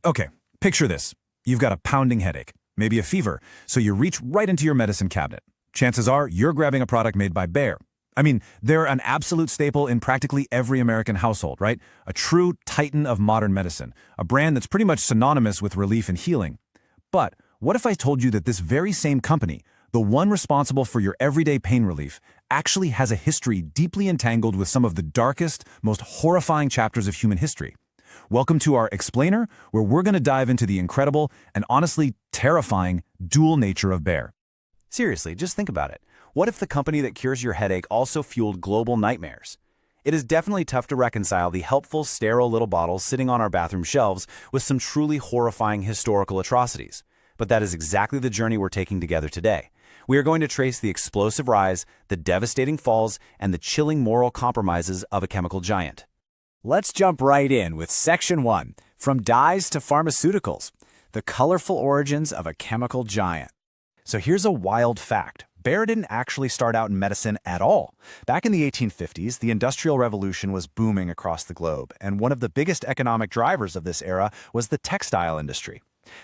Okay, picture this. You've got a pounding headache, maybe a fever, so you reach right into your medicine cabinet. Chances are you're grabbing a product made by Bayer. I mean, they're an absolute staple in practically every American household, right? A true titan of modern medicine, a brand that's pretty much synonymous with relief and healing. But what if I told you that this very same company, the one responsible for your everyday pain relief, actually has a history deeply entangled with some of the darkest, most horrifying chapters of human history? Welcome to our Explainer, where we're going to dive into the incredible and honestly terrifying dual nature of Bayer. Seriously, just think about it. What if the company that cures your headache also fueled global nightmares? It is definitely tough to reconcile the helpful, sterile little bottles sitting on our bathroom shelves with some truly horrifying historical atrocities. But that is exactly the journey we're taking together today. We are going to trace the explosive rise, the devastating falls, and the chilling moral compromises of a chemical giant. Let's jump right in with Section 1, From Dyes to Pharmaceuticals, the colorful origins of a chemical giant. So here's a wild fact. Bayer didn't actually start out in medicine at all. Back in the 1850s, the Industrial Revolution was booming across the globe, and one of the biggest economic drivers of this era was the textile industry.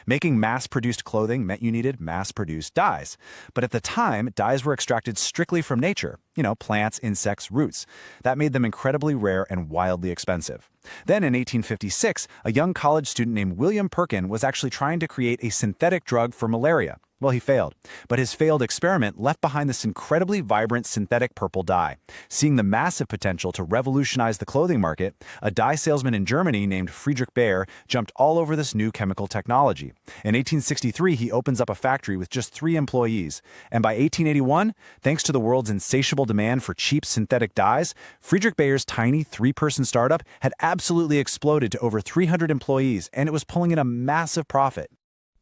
Making mass-produced clothing meant you needed mass-produced dyes. But at the time, dyes were extracted strictly from nature, plants, insects, roots. That made them incredibly rare and wildly expensive. Then in 1856, a young college student named William Perkin was actually trying to create a synthetic drug for malaria. Well, he failed, but his failed experiment left behind this incredibly vibrant synthetic purple dye. Seeing the massive potential to revolutionize the clothing market, a dye salesman in Germany named Friedrich Bayer jumped all over this new chemical technology. In 1863, he opens up a factory with just 3 employees. And by 1881, thanks to the world's insatiable demand for cheap synthetic dyes, Friedrich Bayer's tiny 3-person startup had absolutely exploded to over 300 employees, and it was pulling in a massive profit.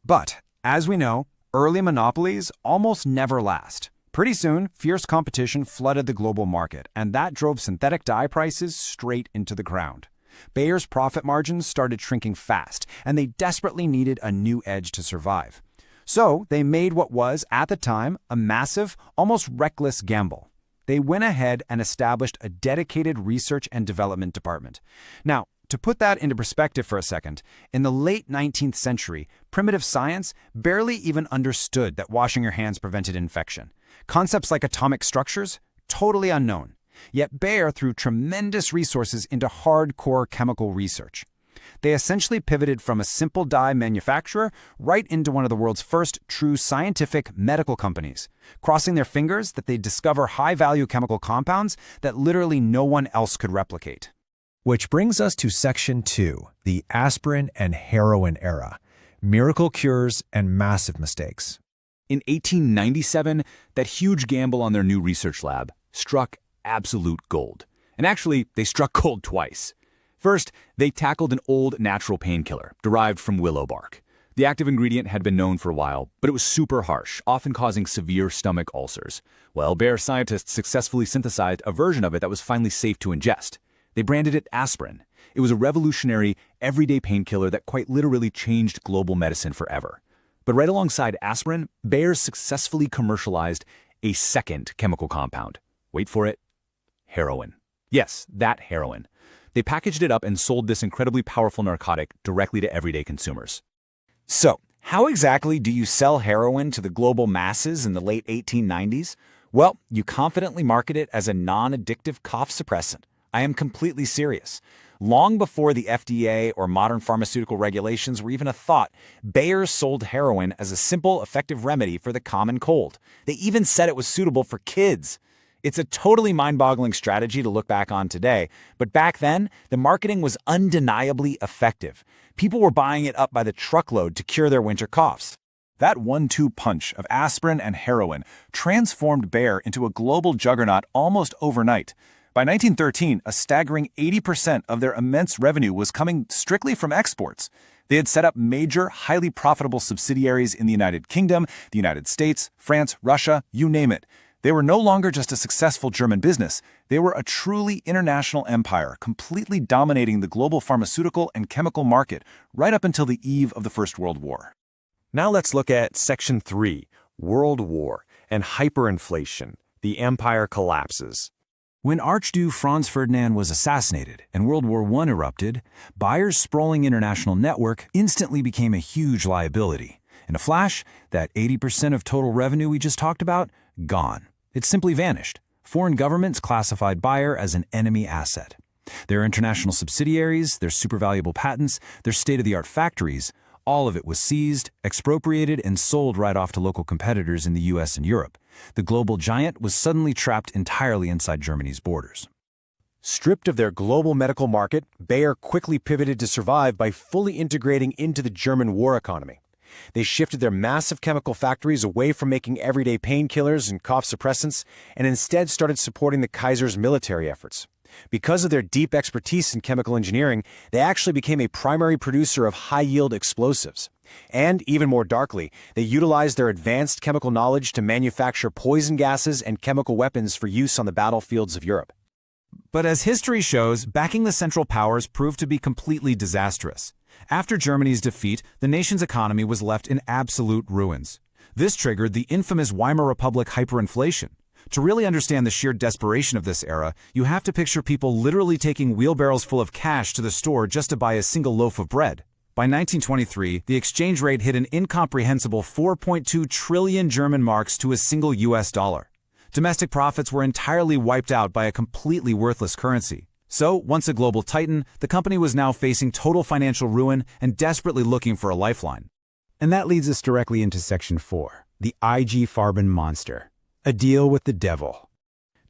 But, as we know, early monopolies almost never last. Pretty soon, fierce competition flooded the global market, and that drove synthetic dye prices straight into the ground. Bayer's profit margins started shrinking fast, and they desperately needed a new edge to survive. So they made what was, at the time, a massive, almost reckless gamble. They went ahead and established a dedicated research and development department. Now, to put that into perspective for a second, in the late 19th century, primitive science barely even understood that washing your hands prevented infection. Concepts like atomic structures, totally unknown. Yet Bayer threw tremendous resources into hardcore chemical research. They essentially pivoted from a simple dye manufacturer right into one of the world's first true scientific medical companies, crossing their fingers that they'd discover high-value chemical compounds that literally no one else could replicate. Which brings us to Section 2, the aspirin and heroin era, miracle cures and massive mistakes. In 1897, that huge gamble on their new research lab struck absolute gold. And actually, they struck gold twice. First, they tackled an old natural painkiller derived from willow bark. The active ingredient had been known for a while, but it was super harsh, often causing severe stomach ulcers. Well, Bayer scientists successfully synthesized a version of it that was finally safe to ingest. They branded it aspirin. It was a revolutionary, everyday painkiller that quite literally changed global medicine forever. But right alongside aspirin, Bayer successfully commercialized a second chemical compound. Wait for it. Heroin. Yes, that heroin. They packaged it up and sold this incredibly powerful narcotic directly to everyday consumers. So, how exactly do you sell heroin to the global masses in the late 1890s? Well, you confidently market it as a non-addictive cough suppressant. I am completely serious. Long before the FDA or modern pharmaceutical regulations were even a thought, Bayer sold heroin as a simple, effective remedy for the common cold. They even said it was suitable for kids. It's a totally mind-boggling strategy to look back on today, but back then, the marketing was undeniably effective. People were buying it up by the truckload to cure their winter coughs. That 1-2 punch of aspirin and heroin transformed Bayer into a global juggernaut almost overnight. By 1913, a staggering 80% of their immense revenue was coming strictly from exports. They had set up major, highly profitable subsidiaries in the United Kingdom, the United States, France, Russia, you name it. They were no longer just a successful German business. They were a truly international empire, completely dominating the global pharmaceutical and chemical market right up until the eve of the First World War. Now let's look at Section 3, World War and hyperinflation. The empire collapses. When Archduke Franz Ferdinand was assassinated and World War I erupted, Bayer's sprawling international network instantly became a huge liability. In a flash, that 80% of total revenue we just talked about, gone. It simply vanished. Foreign governments classified Bayer as an enemy asset. Their international subsidiaries, their super valuable patents, their state-of-the-art factories, all of it was seized, expropriated, and sold right off to local competitors in the US and Europe. The global giant was suddenly trapped entirely inside Germany's borders. Stripped of their global medical market, Bayer quickly pivoted to survive by fully integrating into the German war economy. They shifted their massive chemical factories away from making everyday painkillers and cough suppressants and instead started supporting the Kaiser's military efforts. Because of their deep expertise in chemical engineering, they actually became a primary producer of high-yield explosives. And, even more darkly, they utilized their advanced chemical knowledge to manufacture poison gases and chemical weapons for use on the battlefields of Europe. But as history shows, backing the Central Powers proved to be completely disastrous. After Germany's defeat, the nation's economy was left in absolute ruins. This triggered the infamous Weimar Republic hyperinflation. To really understand the sheer desperation of this era, you have to picture people literally taking wheelbarrows full of cash to the store just to buy a single loaf of bread. By 1923, the exchange rate hit an incomprehensible 4.2 trillion German marks to a single US dollar. Domestic profits were entirely wiped out by a completely worthless currency. So, once a global titan, the company was now facing total financial ruin and desperately looking for a lifeline. And that leads us directly into Section 4, the IG Farben monster. A deal with the devil.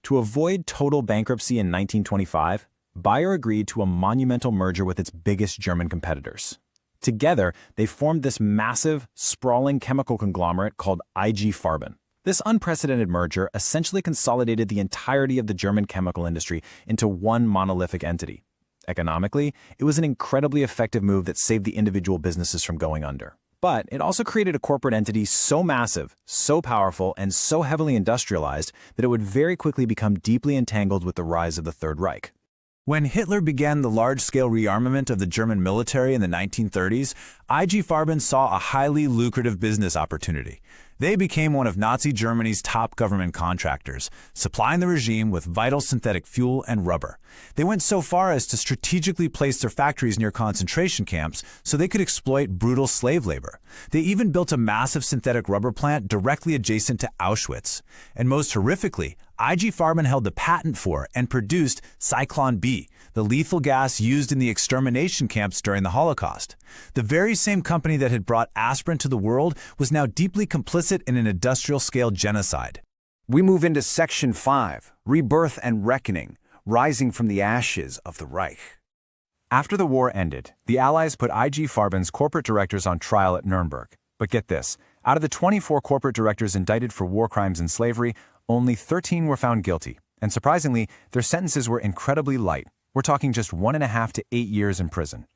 To avoid total bankruptcy in 1925, Bayer agreed to a monumental merger with its biggest German competitors. Together, they formed this massive, sprawling chemical conglomerate called IG Farben. This unprecedented merger essentially consolidated the entirety of the German chemical industry into one monolithic entity. Economically, it was an incredibly effective move that saved the individual businesses from going under. But it also created a corporate entity so massive, so powerful, and so heavily industrialized that it would very quickly become deeply entangled with the rise of the Third Reich. When Hitler began the large-scale rearmament of the German military in the 1930s, IG Farben saw a highly lucrative business opportunity. They became one of Nazi Germany's top government contractors, supplying the regime with vital synthetic fuel and rubber. They went so far as to strategically place their factories near concentration camps so they could exploit brutal slave labor. They even built a massive synthetic rubber plant directly adjacent to Auschwitz. And most horrifically, IG Farben held the patent for and produced Zyklon B, the lethal gas used in the extermination camps during the Holocaust. The very same company that had brought aspirin to the world was now deeply complicit in an industrial-scale genocide. We move into Section 5, Rebirth and Reckoning, Rising from the Ashes of the Reich. After the war ended, the Allies put IG Farben's corporate directors on trial at Nuremberg. But get this, out of the 24 corporate directors indicted for war crimes and slavery, only 13 were found guilty. And surprisingly, their sentences were incredibly light. We're talking just 1.5 to 8 years in prison.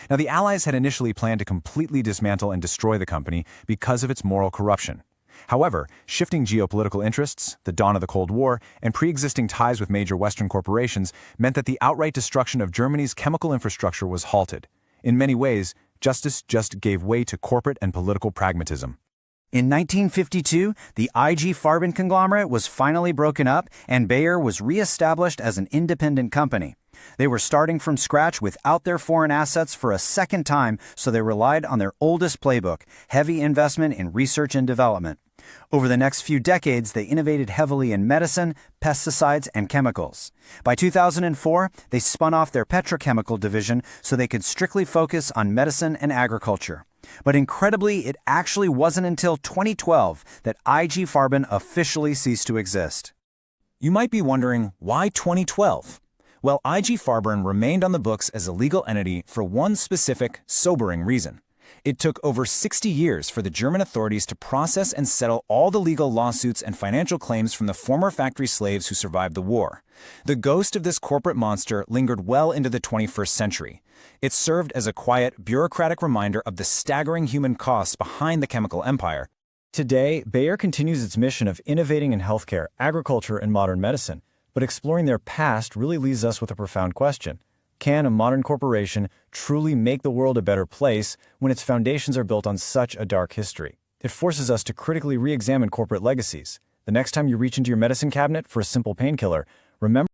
Now, the Allies had initially planned to completely dismantle and destroy the company because of its moral corruption. However, shifting geopolitical interests, the dawn of the Cold War, and pre-existing ties with major Western corporations meant that the outright destruction of Germany's chemical infrastructure was halted. In many ways, justice just gave way to corporate and political pragmatism. In 1952, the IG Farben conglomerate was finally broken up and Bayer was re-established as an independent company. They were starting from scratch without their foreign assets for a second time, so they relied on their oldest playbook, heavy investment in research and development. Over the next few decades, they innovated heavily in medicine, pesticides, and chemicals. By 2004, they spun off their petrochemical division so they could strictly focus on medicine and agriculture. But incredibly, it actually wasn't until 2012 that IG Farben officially ceased to exist. You might be wondering, why 2012? Well, IG Farben remained on the books as a legal entity for one specific, sobering reason. It took over 60 years for the German authorities to process and settle all the legal lawsuits and financial claims from the former factory slaves who survived the war. The ghost of this corporate monster lingered well into the 21st century. It served as a quiet, bureaucratic reminder of the staggering human costs behind the chemical empire. Today, Bayer continues its mission of innovating in healthcare, agriculture, and modern medicine. But exploring their past really leaves us with a profound question. Can a modern corporation truly make the world a better place when its foundations are built on such a dark history? It forces us to critically re-examine corporate legacies. The next time you reach into your medicine cabinet for a simple painkiller, remember